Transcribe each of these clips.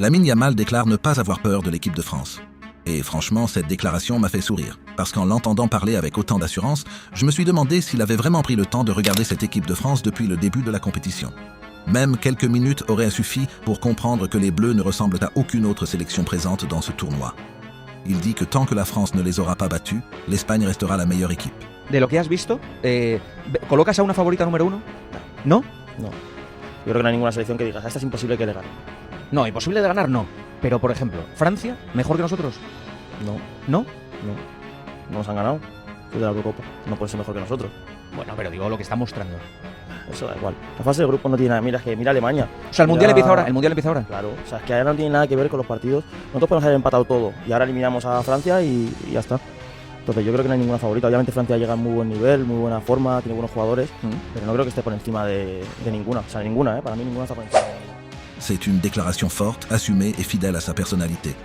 Lamine Yamal déclare ne pas avoir peur de l'équipe de France. Et franchement, cette déclaration m'a fait sourire, parce qu'en l'entendant parler avec autant d'assurance, je me suis demandé s'il avait vraiment pris le temps de regarder cette équipe de France depuis le début de la compétition. Même quelques minutes auraient suffi pour comprendre que les Bleus ne ressemblent à aucune autre sélection présente dans ce tournoi. Il dit que tant que la France ne les aura pas battus, l'Espagne restera la meilleure équipe. De lo que has visto, ¿colocas a una favorita número uno? ¿No? No. Yo creo que no hay ninguna selección que digas, esta es imposible que le gane. No, imposible de ganar no. Pero, por ejemplo, ¿Francia mejor que nosotros? No. ¿No? No. No nos han ganado. Es de la Eurocopa. No puede ser mejor que nosotros. Bueno, pero digo lo que está mostrando. Eso da igual. La fase de grupo no tiene nada. Mira Alemania. O sea, el Mundial empieza ahora. El Mundial empieza ahora. Claro. O sea, es que ahora no tiene nada que ver con los partidos. Nosotros podemos haber empatado todo. Y ahora eliminamos a Francia y ya está. Entonces yo creo que no hay ninguna favorita. Obviamente Francia llega en muy buen nivel, muy buena forma, tiene buenos jugadores. Pero no creo que esté por encima de ninguna. O sea, ninguna, Para mí ninguna está por encima de ninguna. C'est une déclaration forte, assumée et fidèle à sa personnalité.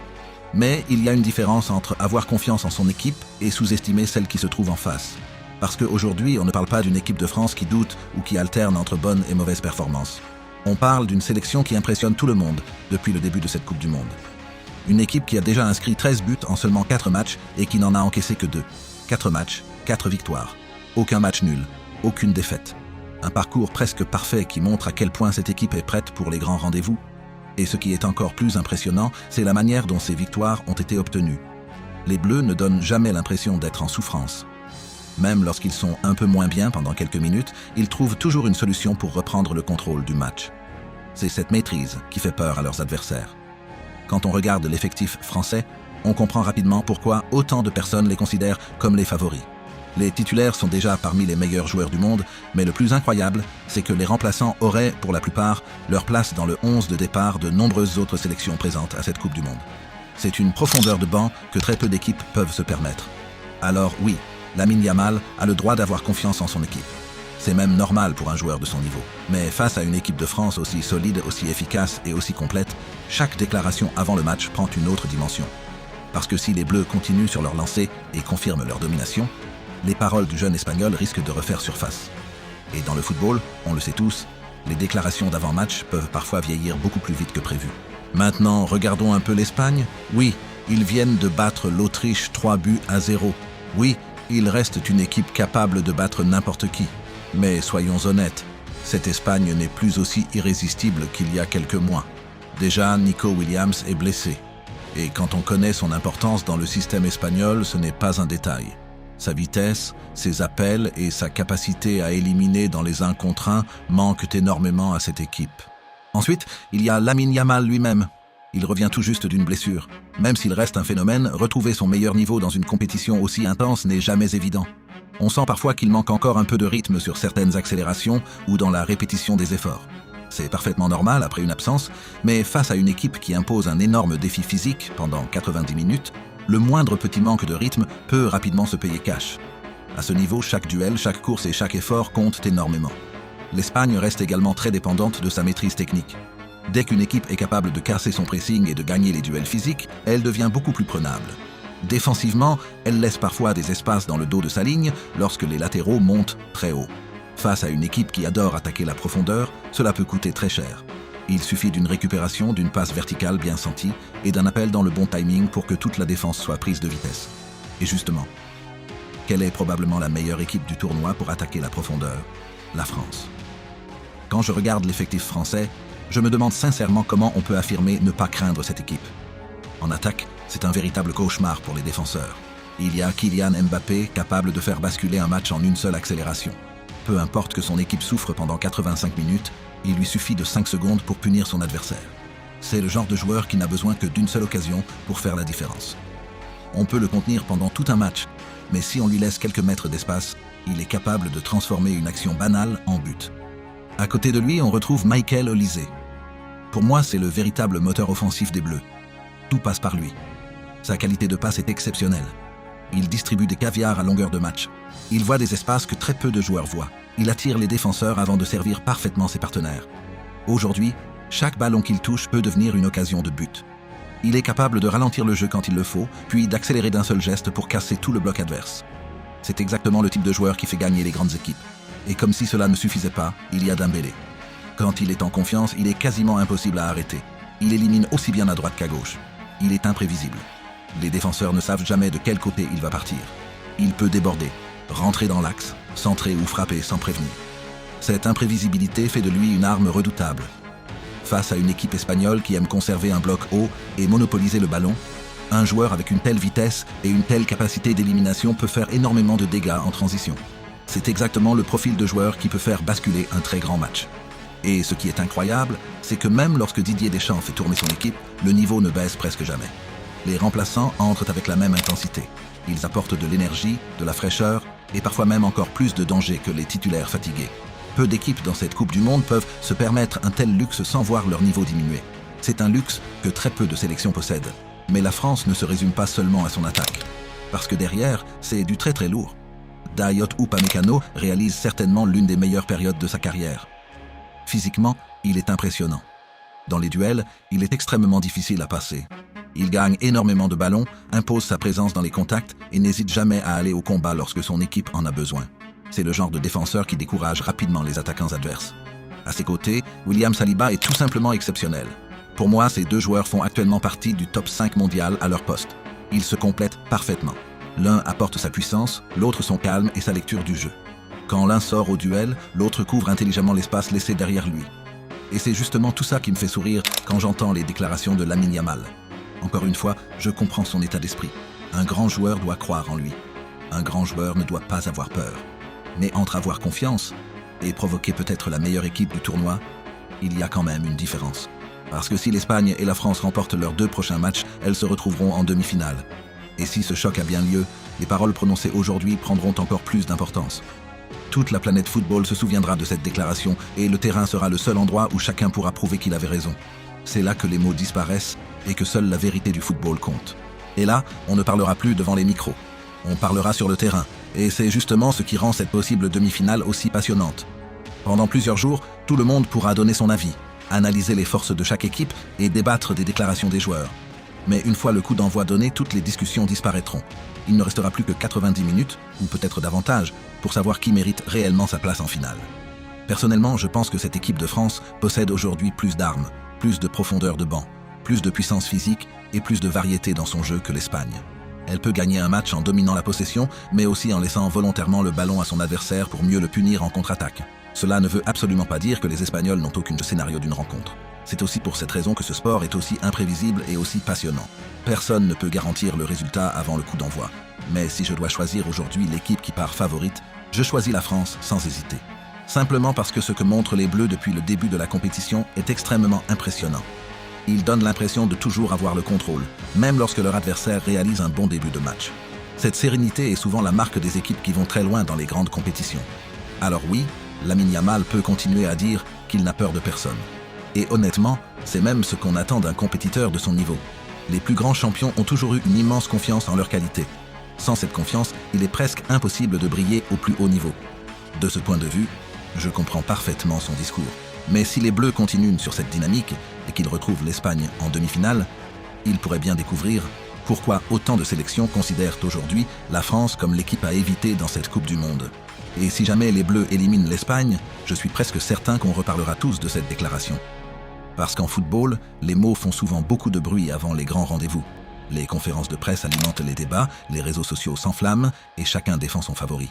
Mais il y a une différence entre avoir confiance en son équipe et sous-estimer celle qui se trouve en face. Parce qu'aujourd'hui, on ne parle pas d'une équipe de France qui doute ou qui alterne entre bonnes et mauvaises performances. On parle d'une sélection qui impressionne tout le monde depuis le début de cette Coupe du Monde. Une équipe qui a déjà inscrit 13 buts en seulement 4 matchs et qui n'en a encaissé que 2. 4 matchs, 4 victoires. Aucun match nul, aucune défaite. Un parcours presque parfait qui montre à quel point cette équipe est prête pour les grands rendez-vous. Et ce qui est encore plus impressionnant, c'est la manière dont ces victoires ont été obtenues. Les Bleus ne donnent jamais l'impression d'être en souffrance. Même lorsqu'ils sont un peu moins bien pendant quelques minutes, ils trouvent toujours une solution pour reprendre le contrôle du match. C'est cette maîtrise qui fait peur à leurs adversaires. Quand on regarde l'effectif français, on comprend rapidement pourquoi autant de personnes les considèrent comme les favoris. Les titulaires sont déjà parmi les meilleurs joueurs du monde, mais le plus incroyable, c'est que les remplaçants auraient, pour la plupart, leur place dans le 11 de départ de nombreuses autres sélections présentes à cette Coupe du Monde. C'est une profondeur de banc que très peu d'équipes peuvent se permettre. Alors oui, Lamine Yamal a le droit d'avoir confiance en son équipe. C'est même normal pour un joueur de son niveau. Mais face à une équipe de France aussi solide, aussi efficace et aussi complète, chaque déclaration avant le match prend une autre dimension. Parce que si les Bleus continuent sur leur lancée et confirment leur domination, les paroles du jeune Espagnol risquent de refaire surface. Et dans le football, on le sait tous, les déclarations d'avant-match peuvent parfois vieillir beaucoup plus vite que prévu. Maintenant, regardons un peu l'Espagne. Oui, ils viennent de battre l'Autriche 3-0. Oui, ils restent une équipe capable de battre n'importe qui. Mais soyons honnêtes, cette Espagne n'est plus aussi irrésistible qu'il y a quelques mois. Déjà, Nico Williams est blessé. Et quand on connaît son importance dans le système espagnol, ce n'est pas un détail. Sa vitesse, ses appels et sa capacité à éliminer dans les 1 contre 1 manquent énormément à cette équipe. Ensuite, il y a Lamine Yamal lui-même. Il revient tout juste d'une blessure. Même s'il reste un phénomène, retrouver son meilleur niveau dans une compétition aussi intense n'est jamais évident. On sent parfois qu'il manque encore un peu de rythme sur certaines accélérations ou dans la répétition des efforts. C'est parfaitement normal après une absence, mais face à une équipe qui impose un énorme défi physique pendant 90 minutes, le moindre petit manque de rythme peut rapidement se payer cash. À ce niveau, chaque duel, chaque course et chaque effort comptent énormément. L'Espagne reste également très dépendante de sa maîtrise technique. Dès qu'une équipe est capable de casser son pressing et de gagner les duels physiques, elle devient beaucoup plus prenable. Défensivement, elle laisse parfois des espaces dans le dos de sa ligne lorsque les latéraux montent très haut. Face à une équipe qui adore attaquer la profondeur, cela peut coûter très cher. Il suffit d'une récupération, d'une passe verticale bien sentie et d'un appel dans le bon timing pour que toute la défense soit prise de vitesse. Et justement, quelle est probablement la meilleure équipe du tournoi pour attaquer la profondeur? La France. Quand je regarde l'effectif français, je me demande sincèrement comment on peut affirmer ne pas craindre cette équipe. En attaque, c'est un véritable cauchemar pour les défenseurs. Il y a Kylian Mbappé capable de faire basculer un match en une seule accélération. Peu importe que son équipe souffre pendant 85 minutes, il lui suffit de 5 secondes pour punir son adversaire. C'est le genre de joueur qui n'a besoin que d'une seule occasion pour faire la différence. On peut le contenir pendant tout un match, mais si on lui laisse quelques mètres d'espace, il est capable de transformer une action banale en but. À côté de lui, on retrouve Michael Olise. Pour moi, c'est le véritable moteur offensif des Bleus. Tout passe par lui. Sa qualité de passe est exceptionnelle. Il distribue des caviars à longueur de match. Il voit des espaces que très peu de joueurs voient. Il attire les défenseurs avant de servir parfaitement ses partenaires. Aujourd'hui, chaque ballon qu'il touche peut devenir une occasion de but. Il est capable de ralentir le jeu quand il le faut, puis d'accélérer d'un seul geste pour casser tout le bloc adverse. C'est exactement le type de joueur qui fait gagner les grandes équipes. Et comme si cela ne suffisait pas, il y a Dembélé. Quand il est en confiance, il est quasiment impossible à arrêter. Il élimine aussi bien à droite qu'à gauche. Il est imprévisible. Les défenseurs ne savent jamais de quel côté il va partir. Il peut déborder, rentrer dans l'axe, centrer ou frapper sans prévenir. Cette imprévisibilité fait de lui une arme redoutable. Face à une équipe espagnole qui aime conserver un bloc haut et monopoliser le ballon, un joueur avec une telle vitesse et une telle capacité d'élimination peut faire énormément de dégâts en transition. C'est exactement le profil de joueur qui peut faire basculer un très grand match. Et ce qui est incroyable, c'est que même lorsque Didier Deschamps fait tourner son équipe, le niveau ne baisse presque jamais. Les remplaçants entrent avec la même intensité. Ils apportent de l'énergie, de la fraîcheur et parfois même encore plus de danger que les titulaires fatigués. Peu d'équipes dans cette Coupe du Monde peuvent se permettre un tel luxe sans voir leur niveau diminuer. C'est un luxe que très peu de sélections possèdent. Mais la France ne se résume pas seulement à son attaque. Parce que derrière, c'est du très très lourd. Dayot Upamecano réalise certainement l'une des meilleures périodes de sa carrière. Physiquement, il est impressionnant. Dans les duels, il est extrêmement difficile à passer. Il gagne énormément de ballons, impose sa présence dans les contacts et n'hésite jamais à aller au combat lorsque son équipe en a besoin. C'est le genre de défenseur qui décourage rapidement les attaquants adverses. À ses côtés, William Saliba est tout simplement exceptionnel. Pour moi, ces deux joueurs font actuellement partie du top 5 mondial à leur poste. Ils se complètent parfaitement. L'un apporte sa puissance, l'autre son calme et sa lecture du jeu. Quand l'un sort au duel, l'autre couvre intelligemment l'espace laissé derrière lui. Et c'est justement tout ça qui me fait sourire quand j'entends les déclarations de Lamine Yamal. Encore une fois, je comprends son état d'esprit. Un grand joueur doit croire en lui. Un grand joueur ne doit pas avoir peur. Mais entre avoir confiance et provoquer peut-être la meilleure équipe du tournoi, il y a quand même une différence. Parce que si l'Espagne et la France remportent leurs 2 prochains matchs, elles se retrouveront en demi-finale. Et si ce choc a bien lieu, les paroles prononcées aujourd'hui prendront encore plus d'importance. Toute la planète football se souviendra de cette déclaration et le terrain sera le seul endroit où chacun pourra prouver qu'il avait raison. C'est là que les mots disparaissent et que seule la vérité du football compte. Et là, on ne parlera plus devant les micros. On parlera sur le terrain. Et c'est justement ce qui rend cette possible demi-finale aussi passionnante. Pendant plusieurs jours, tout le monde pourra donner son avis, analyser les forces de chaque équipe et débattre des déclarations des joueurs. Mais une fois le coup d'envoi donné, toutes les discussions disparaîtront. Il ne restera plus que 90 minutes, ou peut-être davantage, pour savoir qui mérite réellement sa place en finale. Personnellement, je pense que cette équipe de France possède aujourd'hui plus d'armes, plus de profondeur de banc, plus de puissance physique et plus de variété dans son jeu que l'Espagne. Elle peut gagner un match en dominant la possession, mais aussi en laissant volontairement le ballon à son adversaire pour mieux le punir en contre-attaque. Cela ne veut absolument pas dire que les Espagnols n'ont aucun scénario d'une rencontre. C'est aussi pour cette raison que ce sport est aussi imprévisible et aussi passionnant. Personne ne peut garantir le résultat avant le coup d'envoi. Mais si je dois choisir aujourd'hui l'équipe qui part favorite, je choisis la France sans hésiter. Simplement parce que ce que montrent les Bleus depuis le début de la compétition est extrêmement impressionnant. Ils donnent l'impression de toujours avoir le contrôle, même lorsque leur adversaire réalise un bon début de match. Cette sérénité est souvent la marque des équipes qui vont très loin dans les grandes compétitions. Alors oui, Lamine Yamal peut continuer à dire qu'il n'a peur de personne. Et honnêtement, c'est même ce qu'on attend d'un compétiteur de son niveau. Les plus grands champions ont toujours eu une immense confiance en leur qualité. Sans cette confiance, il est presque impossible de briller au plus haut niveau. De ce point de vue, je comprends parfaitement son discours. Mais si les Bleus continuent sur cette dynamique et qu'ils retrouvent l'Espagne en demi-finale, ils pourraient bien découvrir pourquoi autant de sélections considèrent aujourd'hui la France comme l'équipe à éviter dans cette Coupe du Monde. Et si jamais les Bleus éliminent l'Espagne, je suis presque certain qu'on reparlera tous de cette déclaration. Parce qu'en football, les mots font souvent beaucoup de bruit avant les grands rendez-vous. Les conférences de presse alimentent les débats, les réseaux sociaux s'enflamment et chacun défend son favori.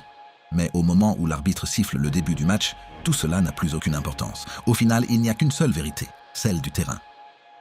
Mais au moment où l'arbitre siffle le début du match, tout cela n'a plus aucune importance. Au final, il n'y a qu'une seule vérité, celle du terrain.